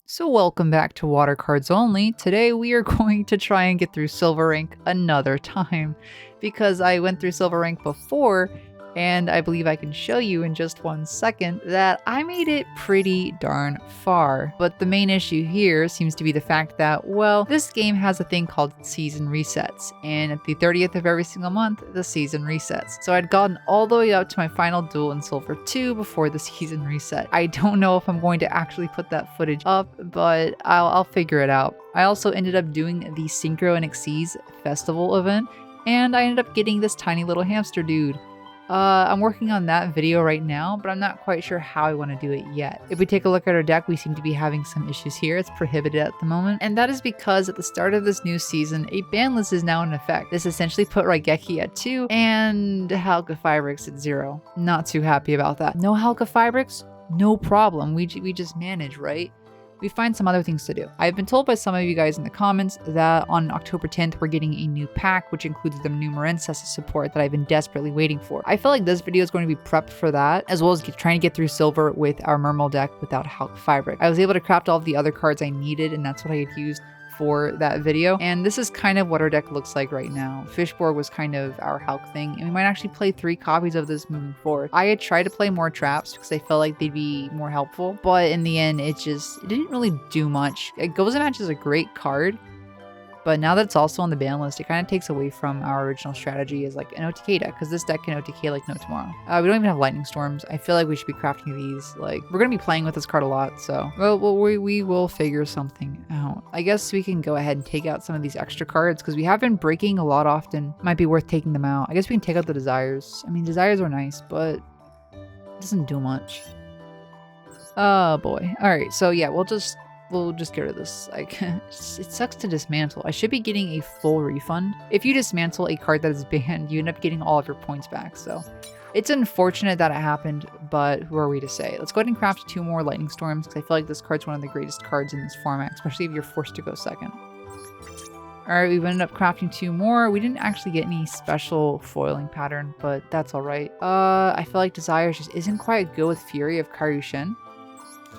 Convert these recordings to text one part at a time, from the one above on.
So welcome back to Water Cards Only. Today we are going to try and get through Silver Rank another time because I went through Silver Rank before and I believe I can show you in just 1 second that I made it pretty darn far. But the main issue here seems to be the fact that, well, this game has a thing called season resets, and at the 30th of every single month, the season resets. So I'd gotten all the way up to my final duel in Silver 2 before the season reset. I don't know if I'm going to actually put that footage up, but I'll figure it out. I also ended up doing the Synchro and Xyz festival event, and I ended up getting this tiny little hamster dude. I'm working on that video right now, but I'm not quite sure how I want to do it yet. If we take a look at our deck, we seem to be having some issues here. It's prohibited at the moment, and that is because at the start of this new season, a ban list is now in effect. This essentially put yugioh at 2 and halq at 0. Not too happy about that. No halq? No problem. We just manage, right? We find some other things to do. I've been told by some of you guys in the comments that on October 10th, we're getting a new pack, which includes the new Marincess support that I've been desperately waiting for. I feel like this video is going to be prepped for that, as well as trying to get through Silver with our Mermal deck without halq. I was able to craft all of the other cards I needed, and that's what I had used for that video, and this is kind of what our deck looks like right now. Fishborg was kind of our halq thing, and we might actually play 3 copies of this moving forward. I had tried to play more traps because I felt like they'd be more helpful, but in the end it didn't really do much. Goes and Match is a great card, but now that it's also on the ban list, it kind of takes away from our original strategy as like an OTK deck, because this deck can OTK like no tomorrow. We don't even have Lightning Storms. I feel like we should be crafting these. Like, we're going to be playing with this card a lot, so we will figure something out. I guess we can go ahead and take out some of these extra cards, because we have been breaking a lot often. Might be worth taking them out. I guess we can take out the Desires. I mean, Desires are nice, but it doesn't do much. Oh boy. Alright, so yeah, we'll just get rid of this. Like, it sucks to dismantle. I should be getting a full refund. If you dismantle a card that is banned, you end up getting all of your points back, so it's unfortunate that it happened, but who are we to say? Let's go ahead and craft 2 more Lightning Storms, because I feel like this card's one of the greatest cards in this format, especially if you're forced to go second. Alright, we've ended up crafting 2 more. We didn't actually get any special foiling pattern, but that's alright. I feel like Desires just isn't quite good with Fury of Kairyu-Shin.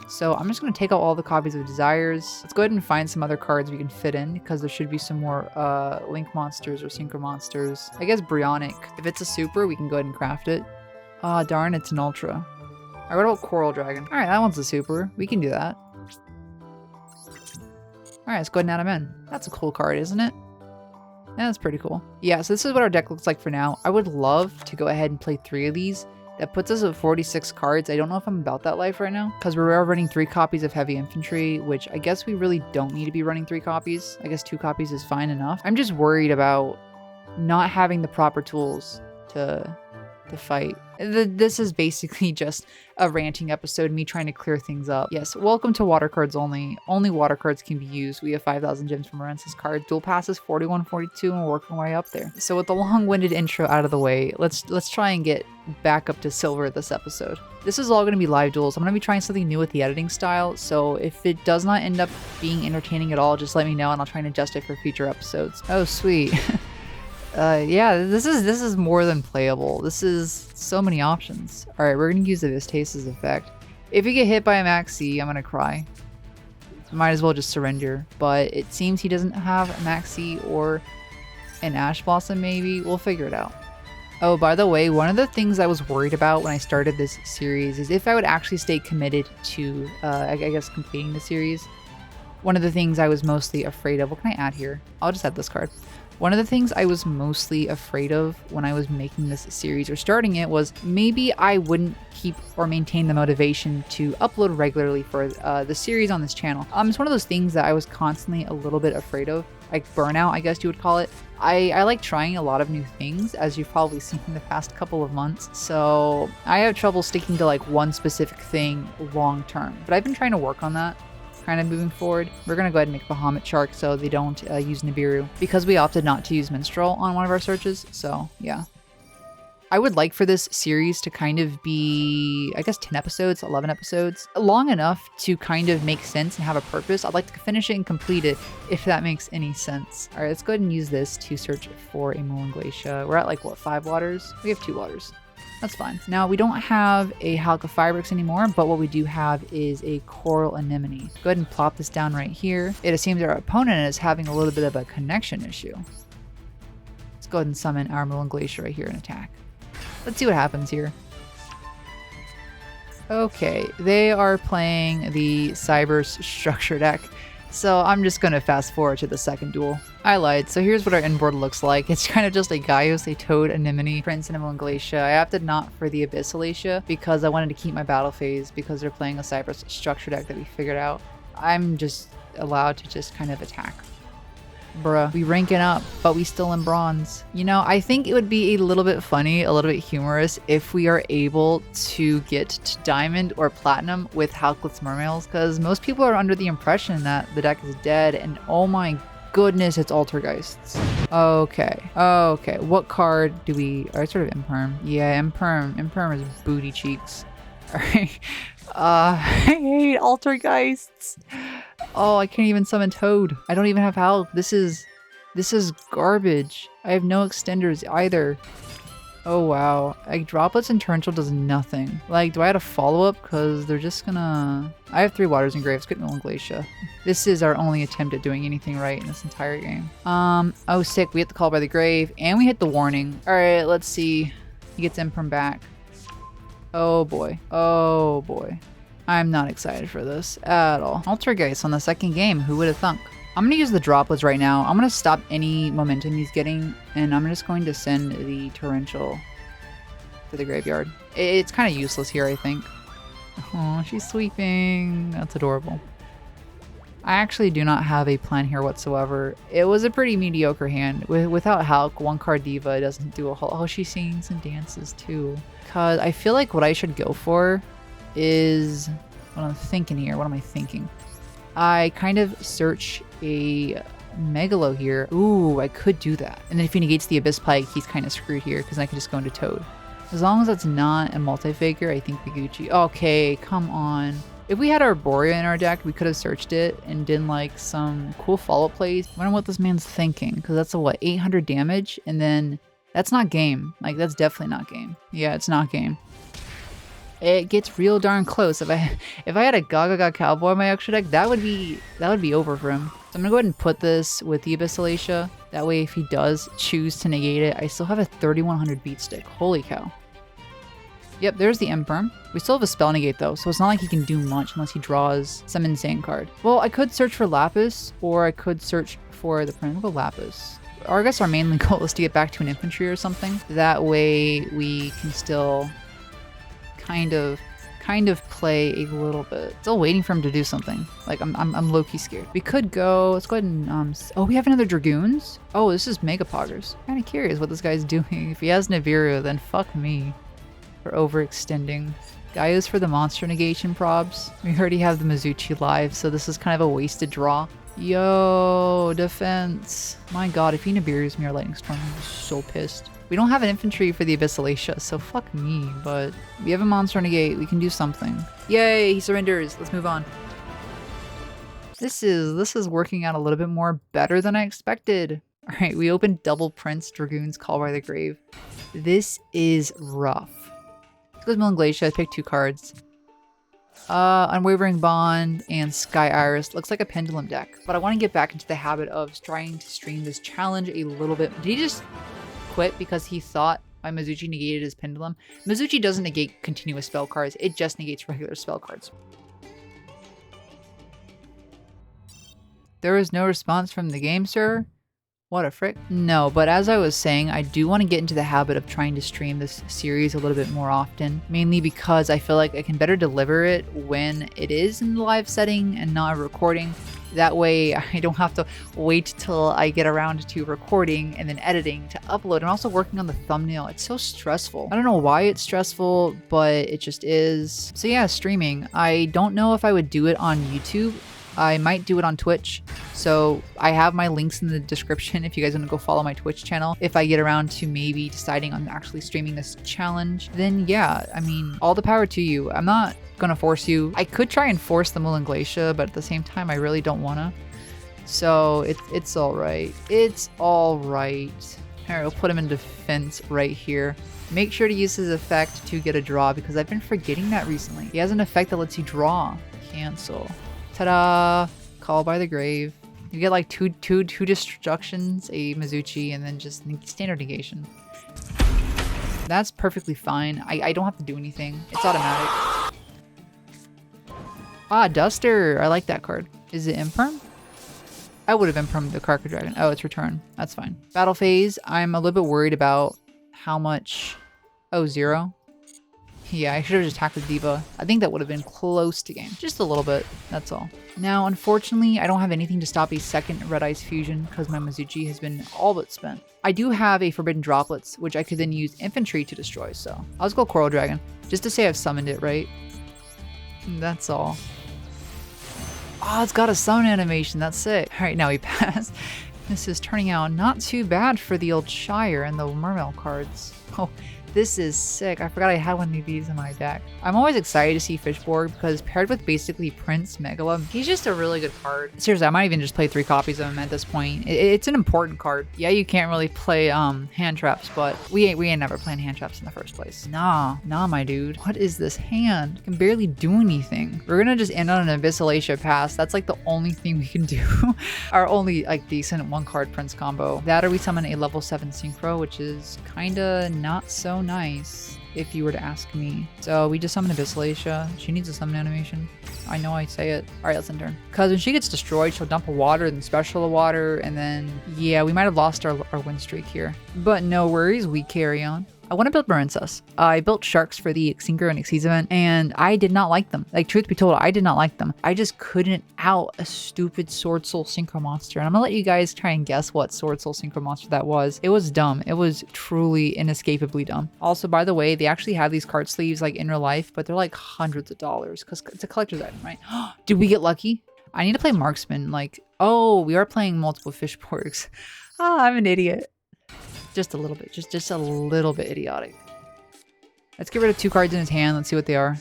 So I'm just going to take out all the copies of Desires. Let's go ahead and find some other cards we can fit in, because there should be some more Link monsters or Synchro monsters. I guess Bryonic. If it's a super, we can go ahead and craft it. Ah, darn, it's an ultra. Alright, what about Coral Dragon? Alright, that one's a super. We can do that. Alright, let's go ahead and add him in. That's a cool card, isn't it? Yeah, that's pretty cool. Yeah, so this is what our deck looks like for now. I would love to go ahead and play 3 of these. That puts us at 46 cards. I don't know if I'm about that life right now, because we're running 3 copies of Heavy Infantry, which I guess we really don't need to be running 3 copies. I guess 2 copies is fine enough. I'm just worried about not having the proper tools to fight. This is basically just a ranting episode, me trying to clear things up. Yes, welcome to Water Cards Only. Only water cards can be used. We have 5,000 gems from Marincess cards. Dual passes 41, 42, and we're working our way up there. So with the long-winded intro out of the way, let's try and get back up to Silver this episode. This is all going to be live duels. I'm going to be trying something new with the editing style, so if it does not end up being entertaining at all, just let me know and I'll try and adjust it for future episodes. Oh, sweet. Yeah, this is more than playable. This is so many options. Alright, we're gonna use the Vistasis effect. If you get hit by a Max C, I'm gonna cry. Might as well just surrender. But it seems he doesn't have a Max C or an Ash Blossom, maybe. We'll figure it out. Oh, by the way, one of the things I was worried about when I started this series is if I would actually stay committed to, I guess, completing the series. One of the things I was mostly afraid of... What can I add here? I'll just add this card. One of the things I was mostly afraid of when I was making this series or starting it was maybe I wouldn't keep or maintain the motivation to upload regularly for the series on this channel. It's one of those things that I was constantly a little bit afraid of, like burnout, I guess you would call it. I like trying a lot of new things, as you've probably seen in the past couple of months, so I have trouble sticking to like one specific thing long term, but I've been trying to work on that. Kind of moving forward. We're gonna go ahead and make Bahamut Shark so they don't use Nibiru, because we opted not to use Minstrel on one of our searches, so yeah. I would like for this series to kind of be, I guess, 10 episodes, 11 episodes, long enough to kind of make sense and have a purpose. I'd like to finish it and complete it, if that makes any sense. All right, let's go ahead and use this to search for a Moon Glacier. We're at like, what, 5 waters? We have 2 waters. That's fine. Now, we don't have a halq of firebricks anymore, but what we do have is a coral anemone. Go ahead and plop this down right here. It seems our opponent is having a little bit of a connection issue. Let's go ahead and summon our Moon Glacier right here and attack. Let's see what happens here. Okay, they are playing the Cyber's structure deck. So I'm just going to fast forward to the second duel. I lied. So here's what our inboard looks like. It's kind of just a Gyos, a Toad, Anemone, Prince, and a Glacia. I opted not for the Abyssalacia because I wanted to keep my battle phase because they're playing a Cyber's structure deck that we figured out. I'm just allowed to just kind of attack. Bruh, we ranking up, but we still in bronze. You know, I think it would be a little bit funny, a little bit humorous if we are able to get to diamond or platinum with halqless mermails, because most people are under the impression that the deck is dead, and oh my goodness, it's Altergeists. Okay, what card do we... I sort of Imperm. Yeah, Imperm is booty cheeks. Alright. I hate Altergeists. Oh, I can't even summon Toad. I don't even have halq. This is garbage. I have no extenders either. Oh wow. Like droplets and torrential does nothing. Like, do I have to follow up? Because they're just gonna... I have 3 waters and graves. Get Moon Glacia. This is our only attempt at doing anything right in this entire game. Oh sick. We hit the call by the grave and we hit the warning. Alright, let's see. He gets Imperm back. Oh boy. Oh boy. I'm not excited for this at all. Altergeist on the second game. Who would have thunk? I'm going to use the droplets right now. I'm going to stop any momentum he's getting, and I'm just going to send the torrential to the graveyard. It's kind of useless here, I think. Oh, she's sweeping. That's adorable. I actually do not have a plan here whatsoever. It was a pretty mediocre hand. Without halq, 1-card diva doesn't do a whole... Oh, she sings and dances too. Because I feel like what I should go for is... What I'm thinking here. What am I thinking? I kind of search a Megalo here. Ooh, I could do that. And then if he negates the Abyss Pike, he's kind of screwed here because I can just go into Toad. As long as that's not a multi-figure, I think Gucci. Okay, come on. If we had Arborea in our deck, we could have searched it and done like some cool follow-up plays. I wonder what this man's thinking, because that's a what, 800 damage? And then that's not game. Like, that's definitely not game. Yeah, it's not game. It gets real darn close. If I had a Gaga Cowboy in my extra deck, that would be over for him. So I'm gonna go ahead and put this with the Abyssalacia. That way, if he does choose to negate it, I still have a 3100 beat stick. Holy cow. Yep, there's the Imperm. We still have a spell negate though, so it's not like he can do much unless he draws some insane card. Well, I could search for Lapis, or I could search for the Prince of Lapis. Or I guess our main goal is to get back to an infantry or something. That way we can still kind of play a little bit. Still waiting for him to do something. Like I'm low-key scared. We could go, let's go ahead and oh, we have another Dragoons? Oh, this is Mega Poggers. Kind of curious what this guy's doing. If he has Nibiru, then fuck me for overextending. Gyos for the monster negation probs. We already have the Mizuchi live, so this is kind of a wasted draw. Yo, defense. My god, if he Nibirus me or Lightning Storm, I'm so pissed. We don't have an infantry for the Abyssalacia, so fuck me, but we have a monster negate. We can do something. Yay, he surrenders. Let's move on. This is working out a little bit more better than I expected. All right, we opened double Prince Dragoon's Call by the Grave. This is rough. Let's go with Moon Glacia. I picked 2 cards. Unwavering Bond and Sky Iris. Looks like a pendulum deck, but I want to get back into the habit of trying to stream this challenge a little bit. Did he just quit because he thought my Mizuchi negated his pendulum? Mizuchi doesn't negate continuous spell cards, it just negates regular spell cards. There is no response from the game, sir? What a frick. No, but as I was saying, I do want to get into the habit of trying to stream this series a little bit more often, mainly because I feel like I can better deliver it when it is in the live setting and not a recording. That way I don't have to wait till I get around to recording and then editing to upload, and also working on the thumbnail. It's so stressful. I don't know why it's stressful, but it just is. So yeah, streaming. I don't know if I would do it on YouTube. I might do it on Twitch. So I have my links in the description if you guys want to go follow my Twitch channel. If I get around to maybe deciding on actually streaming this challenge, then yeah, I mean, all the power to you. I'm not gonna force you. I could try and force the Moon Glacia, but at the same time, I really don't wanna. So it's all right. It's all right. Alright, we'll put him in defense right here. Make sure to use his effect to get a draw because I've been forgetting that recently. He has an effect that lets you draw. Cancel. Ta-da! Call by the Grave. You get like two destructions, a Mizuchi, and then just standard negation. That's perfectly fine. I don't have to do anything. It's automatic. Ah, Duster. I like that card. Is it Imperm? I would have Impermed the Carker Dragon. Oh, it's return. That's fine. Battle phase. I'm a little bit worried about how much... Oh, 0. Yeah, I should have just attacked with Diva. I think that would have been close to game. Just a little bit. That's all. Now, unfortunately, I don't have anything to stop a second Red Ice Fusion because my Mizuchi has been all but spent. I do have a Forbidden Droplets, which I could then use Infantry to destroy, so I'll just go Coral Dragon. Just to say I've summoned it, right? That's all. Oh, it's got a summon animation. That's sick. All right, now we pass. This is turning out not too bad for the old Shire and the Mermail cards. Oh, this is sick. I forgot I had one of these in my deck. I'm always excited to see Fishborg because paired with basically Prince Megala, he's just a really good card. Seriously, I might even just play 3 copies of him at this point. It's an important card. Yeah, you can't really play hand traps, but we ain't never playing hand traps in the first place. Nah, my dude. What is this hand? Can barely do anything. We're gonna just end on an Abyssalacia pass. That's like the only thing we can do. Our only like decent 1-card Prince combo. That or we summon a level 7 Synchro, which is kinda not so nice if you were to ask me. So we just summon Abyssalacia. She needs a summon animation. I know I say it. Alright, let's end turn. Because when she gets destroyed, she'll dump a water, then special a water, and then yeah, we might have lost our win streak here. But no worries, we carry on. I want to build Marincess. I built Sharks for the Xinker and Xyz event, and I did not like them. Like, truth be told, I did not like them. I just couldn't out a stupid Sword Soul Synchro monster. And I'm gonna let you guys try and guess what Sword Soul Synchro monster that was. It was dumb. It was truly inescapably dumb. Also, by the way, they actually have these card sleeves like in real life, but they're like hundreds of dollars because it's a collector's item, right? Did we get lucky? I need to play Marksman. Like, oh, we are playing multiple Fishborgs. Ah, I'm an idiot. Just a little bit. Just a little bit idiotic. Let's get rid of 2 cards in his hand. Let's see what they are.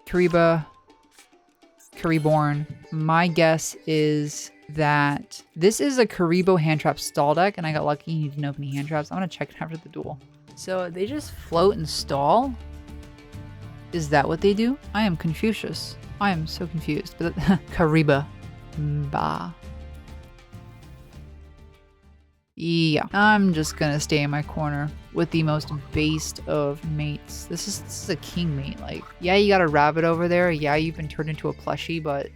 Kariba. Kariborn. My guess is that this is a Karibo hand trap stall deck, and I got lucky and he didn't open any hand traps. I'm going to check it after the duel. So they just float and stall? Is that what they do? I am Confucius. I am so confused. But Kariba. Bah. Yeah, I'm just gonna stay in my corner with the most based of mates. This is a king mate. Like, yeah, you got a rabbit over there. Yeah, you've been turned into a plushie, but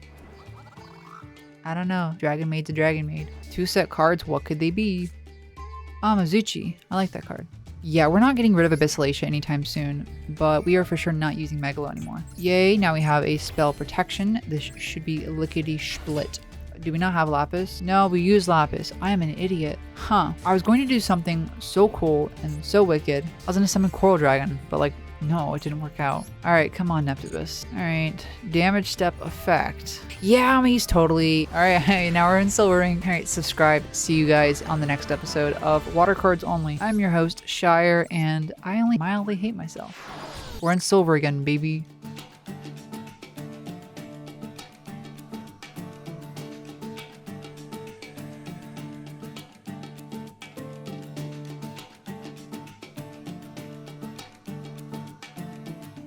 I don't know. Dragon Maid's a Dragon Maid. 2 set cards. What could they be? Ah, Mizuchi. I like that card. Yeah, we're not getting rid of Abyssalacia anytime soon, but we are for sure not using Megalo anymore. Yay, now we have a spell protection. This should be lickety-split. Do we not have Lapis? No, we use Lapis. I am an idiot. Huh. I was going to do something so cool and so wicked. I was going to summon Coral Dragon, but like, no, it didn't work out. Alright, come on, Neptibus. Alright, damage step effect. Yeah, I'm used totally. Alright, now we're in Silver Ring. Alright, subscribe. See you guys on the next episode of Water Cards Only. I'm your host, Shire, and I only mildly hate myself. We're in Silver again, baby.